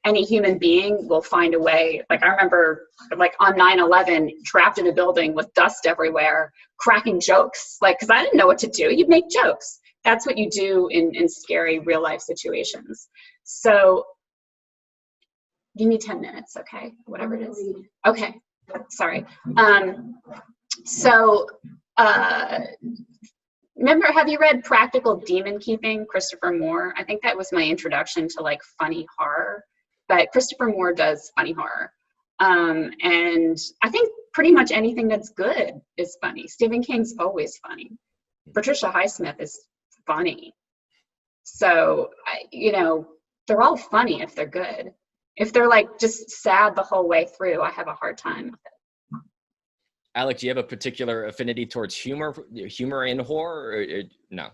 any human being will find a way. Like, I remember, like, on 9/11, trapped in a building with dust everywhere, cracking jokes, like, because I didn't know what to do. You'd make jokes. That's what you do in scary real life situations. So give me 10 minutes, okay? Whatever it is. Okay, sorry. Remember, have you read Practical Demon Keeping, Christopher Moore? I think that was my introduction to like funny horror, but Christopher Moore does funny horror. And I think pretty much anything that's good is funny. Stephen King's always funny. Patricia Highsmith is funny. So, they're all funny if they're good. If they're like just sad the whole way through, I have a hard time with it. Alec, do you have a particular affinity towards humor in horror, or no?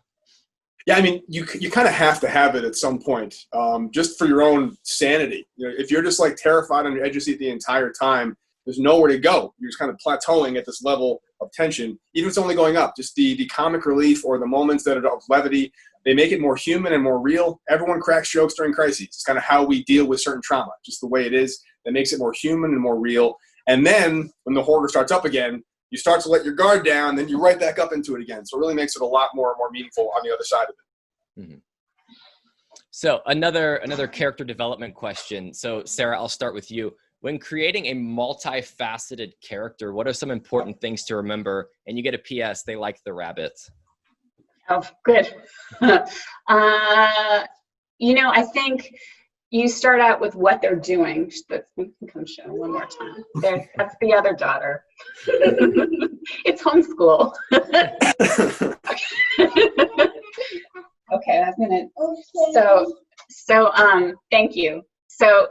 Yeah, I mean, you kind of have to have it at some point, just for your own sanity. If you're just like terrified on your edge of your seat the entire time, there's nowhere to go. You're just kind of plateauing at this level of tension, even if it's only going up. Just the comic relief or the moments that are of levity, they make it more human and more real. Everyone cracks jokes during crises. It's kind of how we deal with certain trauma, just the way it is. That makes it more human and more real. And then when the horror starts up again, you start to let your guard down, then you're right back up into it again. So it really makes it a lot more meaningful on the other side of it. Mm-hmm. So another character development question. So Sarah, I'll start with you. When creating a multifaceted character, what are some important things to remember? And you get a PS, they like the rabbit. Oh, good. I think you start out with what they're doing. We can come show one more time. That's the other daughter. It's homeschool. Okay, that's gonna. So, thank you. So,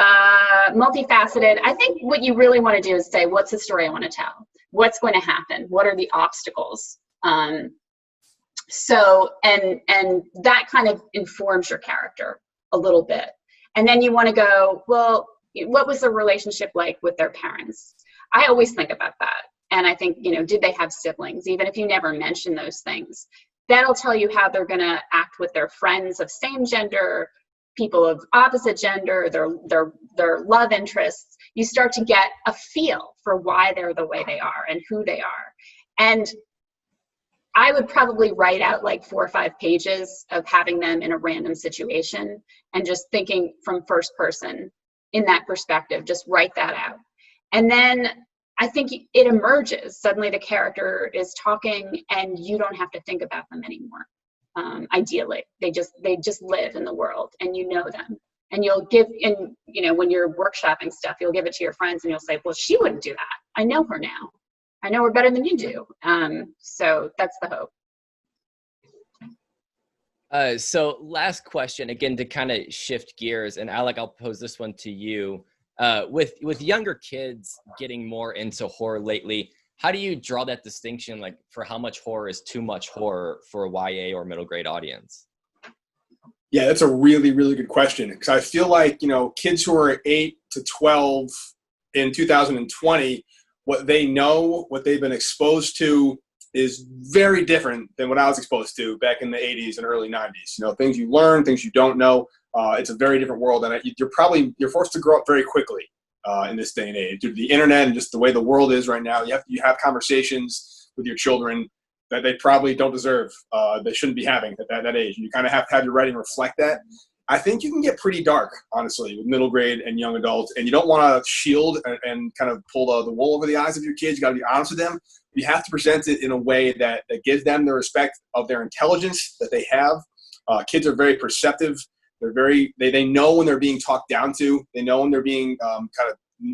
multifaceted. I think what you really want to do is say, what's the story I want to tell? What's going to happen? What are the obstacles? And that kind of informs your character a little bit. And then you want to go, well, what was the relationship like with their parents? I always think about that. And I think, did they have siblings? Even if you never mention those things, that'll tell you how they're going to act with their friends of same gender, people of opposite gender, their love interests. You start to get a feel for why they're the way they are and who they are. And I would probably write out like 4 or 5 pages of having them in a random situation and just thinking from first person in that perspective, just write that out. And then I think it emerges. Suddenly the character is talking and you don't have to think about them anymore. Ideally, they just live in the world and you know them. And you'll give, and when you're workshopping stuff, you'll give it to your friends and you'll say, well, she wouldn't do that. I know her now. I know her better than you do. So that's the hope. So last question, again, to kind of shift gears, and Alec, I'll pose this one to you. With younger kids getting more into horror lately, how do you draw that distinction, like for how much horror is too much horror for a YA or middle grade audience? Yeah, that's a really, really good question, because I feel like, kids who are 8 to 12 in 2020, what they know, what they've been exposed to is very different than what I was exposed to back in the 80s and early 90s. Things you learn, things you don't know. It's a very different world, and you're forced to grow up very quickly in this day and age due to the internet and just the way the world is right now. You have conversations with your children that they probably don't deserve. They shouldn't be having at that age. You kind of have to have your writing reflect that. I think you can get pretty dark, honestly, with middle grade and young adults, and you don't want to shield and kind of pull the wool over the eyes of your kids. You got to be honest with them. You have to present it in a way that gives them the respect of their intelligence that they have. Kids are very perceptive. They know when they're being talked down to. They know when they're being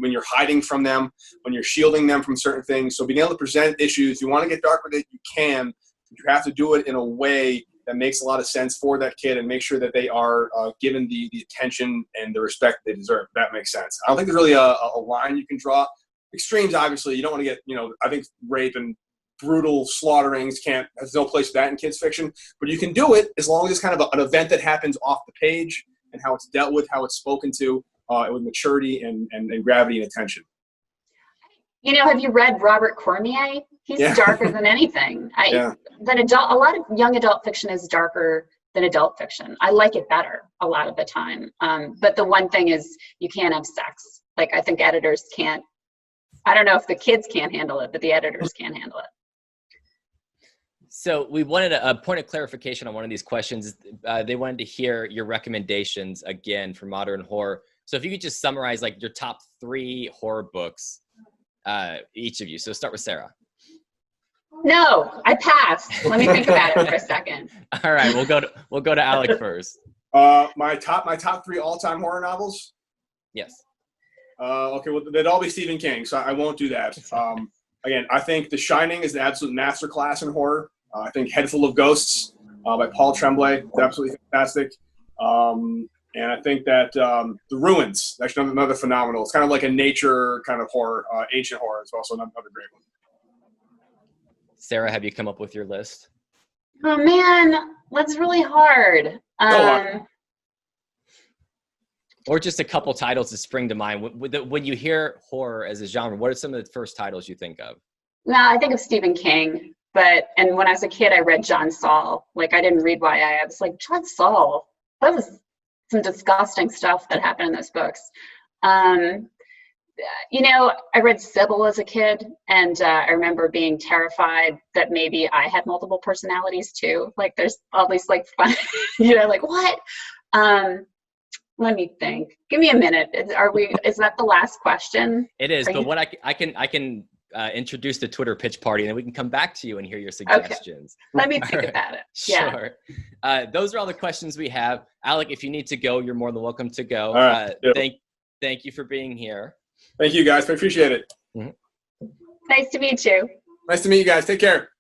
when you're hiding from them, when you're shielding them from certain things. So being able to present issues, you want to get dark with it, you can. But you have to do it in a way that makes a lot of sense for that kid and make sure that they are given the attention and the respect they deserve. If that makes sense. I don't think there's really a line you can draw. Extremes, obviously, you don't want to get, I think rape and brutal slaughterings there's no place for that in kids fiction, but you can do it as long as it's kind of an event that happens off the page and how it's dealt with, how it's spoken to, with maturity and gravity and attention. Have you read Robert Cormier? He's darker than anything. A lot of young adult fiction is darker than adult fiction. I like it better a lot of the time. But the one thing is you can't have sex. Like, I think editors can't. I don't know if the kids can't handle it, but the editors can't handle it. So we wanted a point of clarification on one of these questions. They wanted to hear your recommendations again for modern horror. So if you could just summarize like your top 3 horror books, each of you. So start with Sarah. No, I passed. Let me think about it for a second. All right, we'll go to Alec first. My top 3 all-time horror novels. Yes. Okay, well, they'd all be Stephen King, so I won't do that. Again, I think The Shining is an absolute masterclass in horror. I think Head Full of Ghosts by Paul Tremblay is absolutely fantastic. And I think that The Ruins, actually another phenomenal. It's kind of like a nature kind of horror, ancient horror. It's also another great one. Sarah, have you come up with your list? Oh man, that's really hard. Or just a couple titles that spring to mind. When you hear horror as a genre, what are some of the first titles you think of? No, I think of Stephen King. And when I was a kid, I read John Saul. Like, I didn't read YA. I was like, John Saul, that was some disgusting stuff that happened in those books. I read Sybil as a kid, and I remember being terrified that maybe I had multiple personalities too. Like, there's all these like fun, like what? Let me think. Give me a minute. Is that the last question? It is, but what I can introduce the Twitter pitch party, and then we can come back to you and hear your suggestions. Okay. Let me think about it. Sure. Yeah. Those are all the questions we have. Alec, if you need to go, you're more than welcome to go. All right. Thank you for being here. Thank you, guys. I appreciate it. Mm-hmm. Nice to meet you. Nice to meet you guys. Take care.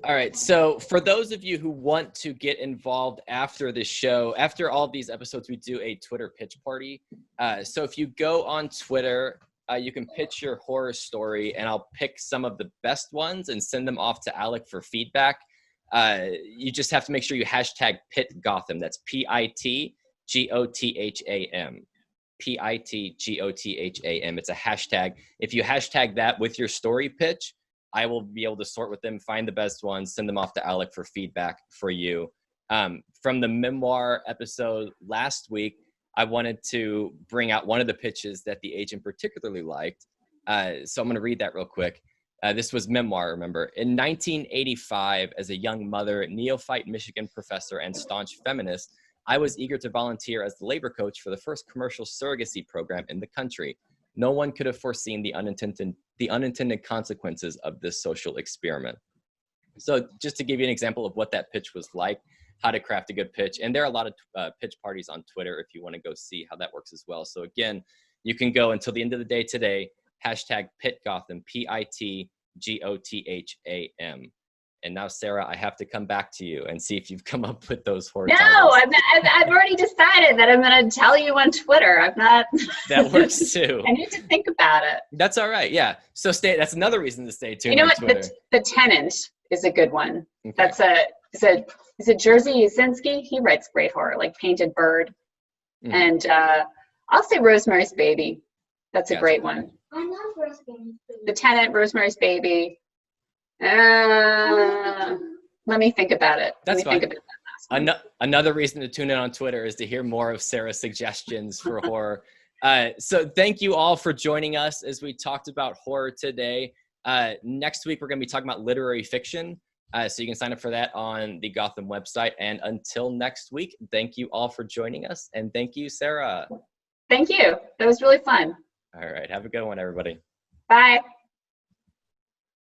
All right. So for those of you who want to get involved after the show, after all of these episodes, we do a Twitter pitch party. So if you go on Twitter, you can pitch your horror story, and I'll pick some of the best ones and send them off to Alec for feedback. You just have to make sure you hashtag Pit Gotham. That's PITGOTHAM. PITGOTHAM. It's a hashtag. If you hashtag that with your story pitch, I will be able to sort with them, find the best ones, send them off to Alec for feedback for you. From the memoir episode last week, I wanted to bring out one of the pitches that the agent particularly liked. So I'm going to read that real quick. This was memoir, remember. In 1985, as a young mother, neophyte Michigan professor, and staunch feminist, I was eager to volunteer as the labor coach for the first commercial surrogacy program in the country. No one could have foreseen the unintended consequences of this social experiment. So just to give you an example of what that pitch was like, how to craft a good pitch. And there are a lot of pitch parties on Twitter if you want to go see how that works as well. So again, you can go until the end of the day today, #PitGotham, PITGOTHAM. And now, Sarah, I have to come back to you and see if you've come up with those horror titles. I've already decided that I'm going to tell you on Twitter. I'm not. That works too. I need to think about it. That's all right. Yeah. So that's another reason to stay tuned. You know on what? Twitter. The Tenant is a good one. Okay. That's is it Jerzy Usinski? He writes great horror, like Painted Bird. And I'll say Rosemary's Baby. That's a great one. I love Rosemary's Baby. The Tenant, Rosemary's Baby. Let me think about it. That's fine. Another reason to tune in on Twitter is to hear more of Sarah's suggestions for horror. So thank you all for joining us as we talked about horror today. Next week, we're going to be talking about literary fiction. So you can sign up for that on the Gotham website. And until next week, thank you all for joining us. And thank you, Sarah. Thank you. That was really fun. All right. Have a good one, everybody. Bye.